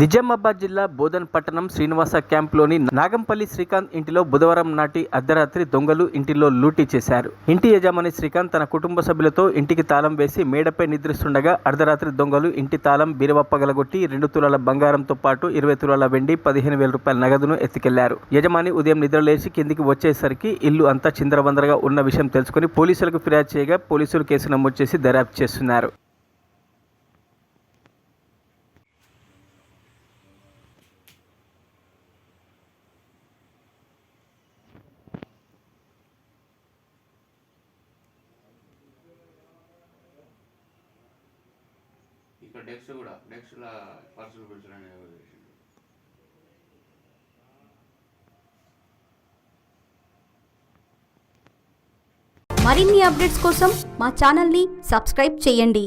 నిజామాబాద్ జిల్లా బోధన్ పట్టణం శ్రీనివాస క్యాంప్లోని నాగంపల్లి శ్రీకాంత్ ఇంటిలో బుధవారం నాటి అర్ధరాత్రి దొంగలు ఇంటిలో లూటీ చేశారు. ఇంటి యజమాని శ్రీకాంత్ తన కుటుంబ సభ్యులతో ఇంటికి తాళం వేసి మేడపై నిద్రిస్తుండగా అర్ధరాత్రి దొంగలు ఇంటి తాళం బీరువా పగలగొట్టి 2 తులాల బంగారంతో పాటు 20 తులాల వెండి 15,000 రూపాయల నగదును ఎత్తుకెళ్లారు. యజమాని ఉదయం నిద్రలేసి కిందికి వచ్చేసరికి ఇల్లు అంతా చిందరవందరగా ఉన్న విషయం తెలుసుకుని పోలీసులకు ఫిర్యాదు చేయగా పోలీసులు కేసు నమోదు చేసి దర్యాప్తు చేస్తున్నారు. ఇక్కడ డెస్క్లో పర్సులు కూర్చోని మరిన్ని అప్డేట్స్ కోసం మా ఛానల్ని సబ్స్క్రైబ్ చేయండి.